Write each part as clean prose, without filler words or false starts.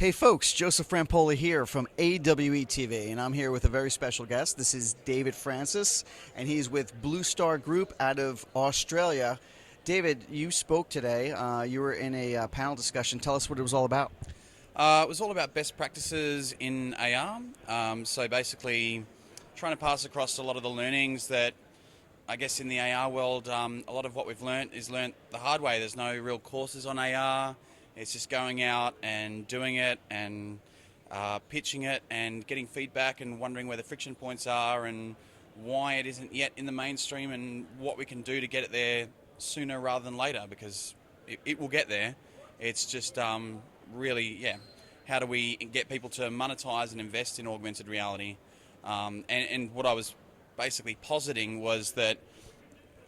Hey folks, Joseph Rampola here from AWE TV, and I'm here with a very special guest. This is David Francis, and he's with Blue Star Group out of Australia. David, you spoke today. You were in a panel discussion. Tell us what it was all about. It was all about best practices in AR. So basically, trying to pass across a lot of the learnings that I guess in the AR world, a lot of what we've learnt is learnt the hard way. There's no real courses on AR. It's just going out and doing it and pitching it and getting feedback and wondering where the friction points are and why it isn't yet in the mainstream and what we can do to get it there sooner rather than later, because it will get there. It's just really, how do we get people to monetize and invest in augmented reality? And what I was basically positing was that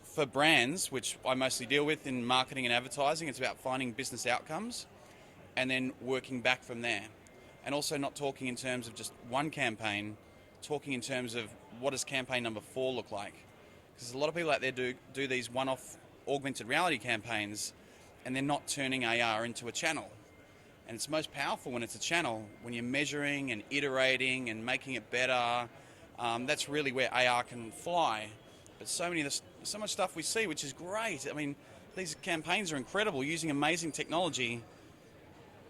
for brands, which I mostly deal with in marketing and advertising, it's about finding business outcomes and then working back from there. And also not talking in terms of just one campaign, talking in terms of what does campaign number 4 look like. Because a lot of people out there do these one-off augmented reality campaigns and they're not turning AR into a channel. And it's most powerful when it's a channel, when you're measuring and iterating and making it better. That's really where AR can fly. But so much stuff we see, which is great. I mean, these campaigns are incredible, using amazing technology.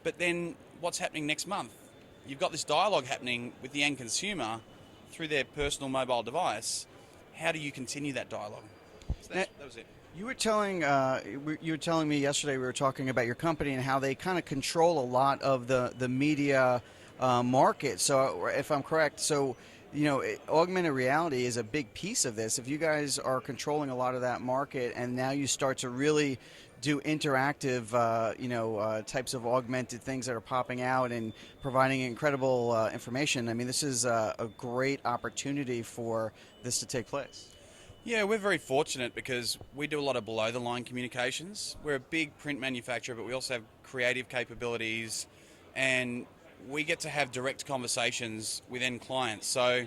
But then what's happening next month? You've got this dialogue happening with the end consumer through their personal mobile device. How do you continue that dialogue? So that was it. You were telling me yesterday, we were talking about your company and how they kind of control a lot of the media market. So if I'm correct, augmented reality is a big piece of this. If you guys are controlling a lot of that market and now you start to really do interactive, types of augmented things that are popping out and providing incredible information, I mean, this is a great opportunity for this to take place. Yeah, we're very fortunate because we do a lot of below-the-line communications. We're a big print manufacturer, but we also have creative capabilities, and we get to have direct conversations with end clients. So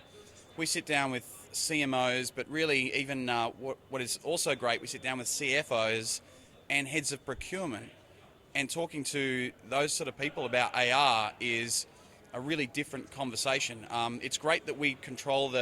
we sit down with CMOs, but really even what is also great, we sit down with CFOs and heads of procurement. And talking to those sort of people about AR is a really different conversation. It's great that we control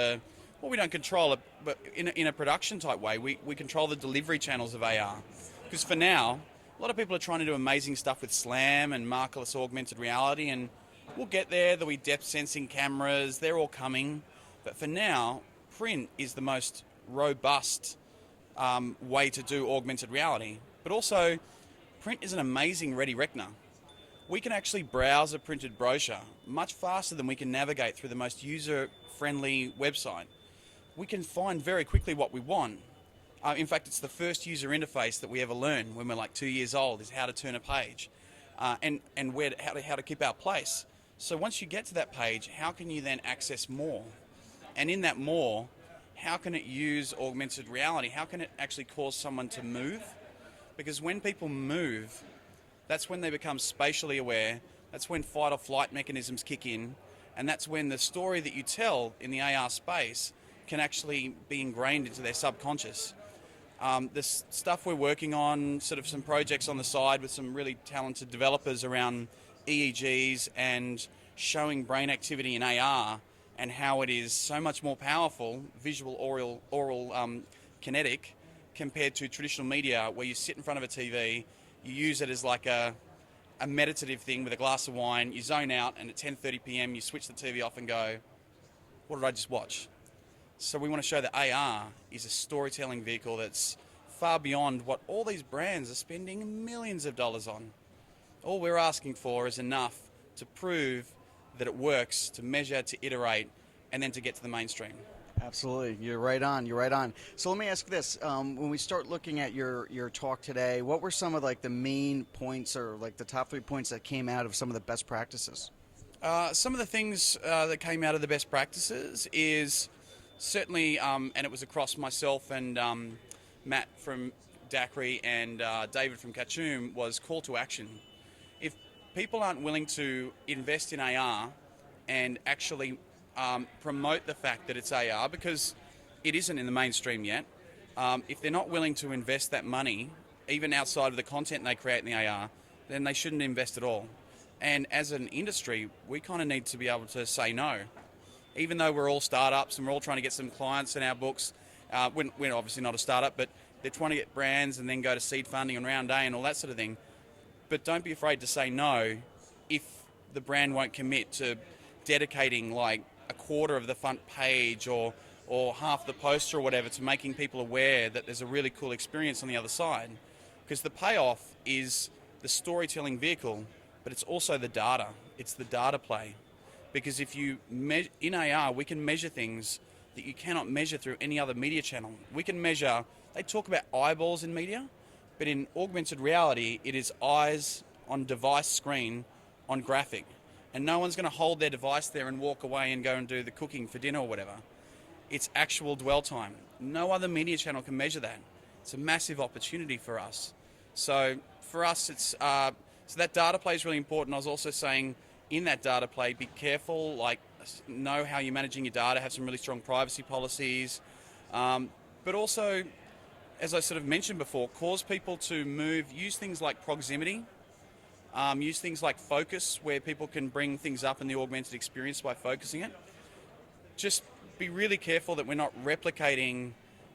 we don't control it, but in a production type way, we control the delivery channels of AR. Because for now, a lot of people are trying to do amazing stuff with SLAM and markerless augmented reality, and we'll get there. There'll be depth sensing cameras, they're all coming. But for now, print is the most robust way to do augmented reality. But also, print is an amazing ready reckoner. We can actually browse a printed brochure much faster than we can navigate through the most user-friendly website. We can find very quickly what we want. In fact, it's the first user interface that we ever learn when we're like 2 years old, is how to turn a page and how to keep our place. So once you get to that page, how can you then access more? And in that more, how can it use augmented reality? How can it actually cause someone to move? Because when people move, that's when they become spatially aware. That's when fight or flight mechanisms kick in. And that's when the story that you tell in the AR space can actually be ingrained into their subconscious. This stuff we're working on, sort of some projects on the side with some really talented developers around EEGs and showing brain activity in AR and how it is so much more powerful, visual, oral, kinetic, compared to traditional media where you sit in front of a TV, you use it as like a meditative thing with a glass of wine, you zone out, and at 10:30 p.m. you switch the TV off and go, what did I just watch? So we want to show that AR is a storytelling vehicle that's far beyond what all these brands are spending millions of dollars on. All we're asking for is enough to prove that it works, to measure, to iterate, and then to get to the mainstream. Absolutely, you're right on. You're right on. So let me ask this: when we start looking at your talk today, what were some of like the main points, or like the top 3 points that came out of some of the best practices? Some of the things that came out of the best practices is certainly, and it was across myself and Matt from Daiquiri and David from Kachum, was call to action. If people aren't willing to invest in AR and actually promote the fact that it's AR, because it isn't in the mainstream yet, if they're not willing to invest that money, even outside of the content they create in the AR, then they shouldn't invest at all. And as an industry, we kind of need to be able to say no. Even though we're all startups and we're all trying to get some clients in our books, we're obviously not a startup, but they're trying to get brands and then go to seed funding and round A and all that sort of thing. But don't be afraid to say no if the brand won't commit to dedicating like a quarter of the front page or half the poster or whatever to making people aware that there's a really cool experience on the other side. Because the payoff is the storytelling vehicle, but it's also the data. It's the data play. Because if you in AR, we can measure things that you cannot measure through any other media channel. We can measure, they talk about eyeballs in media, but in augmented reality, it is eyes on device screen on graphic. And no one's going to hold their device there and walk away and go and do the cooking for dinner or whatever. It's actual dwell time. No other media channel can measure that. It's a massive opportunity for us. So for us, it's so that data play is really important. I was also saying in that data play, be careful, like know how you're managing your data, have some really strong privacy policies, but also, as I sort of mentioned before, cause people to move, use things like proximity, use things like focus, where people can bring things up in the augmented experience by focusing it. Just be really careful that we're not replicating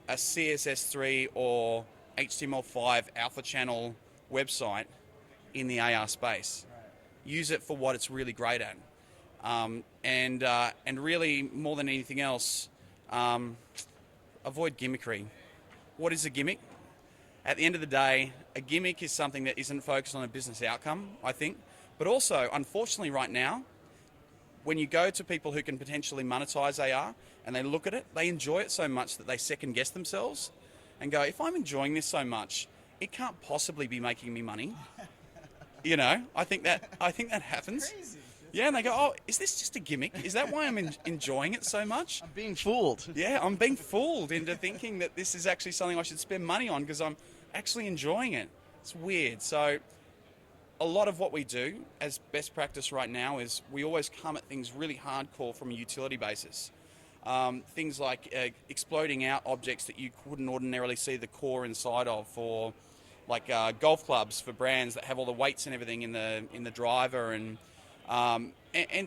a CSS3 or HTML5 alpha channel website in the AR space. Use it for what it's really great at. And really, more than anything else, avoid gimmickry. What is a gimmick? At the end of the day, a gimmick is something that isn't focused on a business outcome, I think. But also, unfortunately right now, when you go to people who can potentially monetize AR and they look at it, they enjoy it so much that they second guess themselves and go, if I'm enjoying this so much, it can't possibly be making me money. You know, I think that happens. Crazy. Yeah, and they go, oh, is this just a gimmick? Is that why I'm enjoying it so much? I'm being fooled. Yeah, I'm being fooled into thinking that this is actually something I should spend money on because I'm actually enjoying it. It's weird. So a lot of what we do as best practice right now is we always come at things really hardcore from a utility basis. Things like exploding out objects that you wouldn't ordinarily see the core inside of, or like golf clubs for brands that have all the weights and everything in the driver, and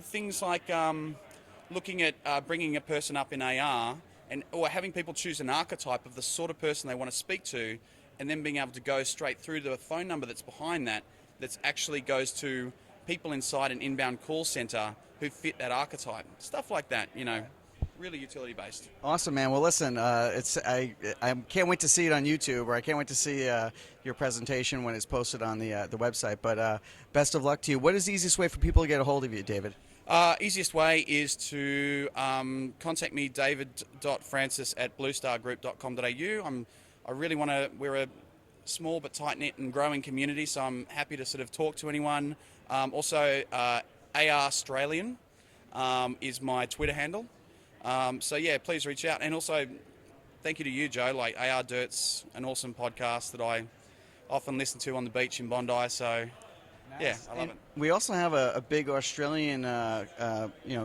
things like looking at bringing a person up in AR or having people choose an archetype of the sort of person they want to speak to, and then being able to go straight through to a phone number that's behind that actually goes to people inside an inbound call center who fit that archetype. Stuff like that, you know. Really utility based. Awesome, man. Well, listen, I can't wait to see it on YouTube, or I can't wait to see your presentation when it's posted on the website. But best of luck to you. What is the easiest way for people to get a hold of you, David? Easiest way is to contact me, david.francis@bluestargroup.com.au. I really want to. We're a small but tight knit and growing community, so I'm happy to sort of talk to anyone. Also, AR Australian is my Twitter handle. So yeah, please reach out. And also, thank you to you, Joe. Like, AR Dirt's an awesome podcast that I often listen to on the beach in Bondi. So yeah, I love it. We also have a big Australian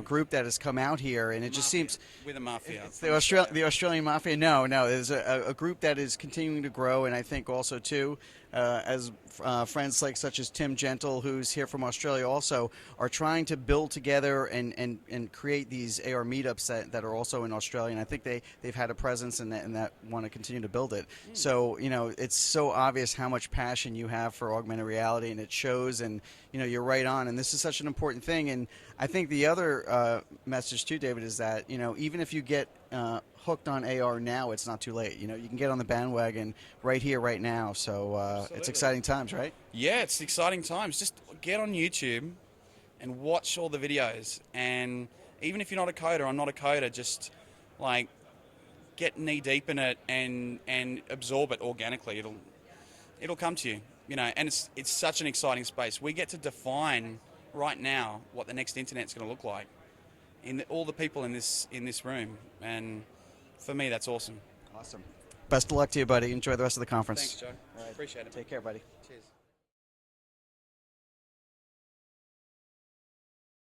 group that has come out here, and it just seems with a mafia. It's the Australian mafia. No, there's a group that is continuing to grow, and I think also too, as friends like such as Tim Gentle, who's here from Australia, also are trying to build together and create these AR meetups that are also in Australia. And I think they've had a presence in that want to continue to build it. So it's so obvious how much passion you have for augmented reality, and it shows. And you're right on. And this is such an important thing. And I think the other message too, David, is that even if you get hooked on AR now, it's not too late. You can get on the bandwagon right here, right now. So it's exciting times, right? Yeah, it's exciting times. Just get on YouTube and watch all the videos. And even if you're not a coder, I'm not a coder, just like get knee deep in it and absorb it organically. It'll come to you. And it's such an exciting space. We get to define right now what the next internet's going to look like. All the people in this room, and for me, that's awesome. Awesome. Best of luck to you, buddy. Enjoy the rest of the conference. Thanks, Joe. All right. Appreciate it. Take care, buddy. Cheers.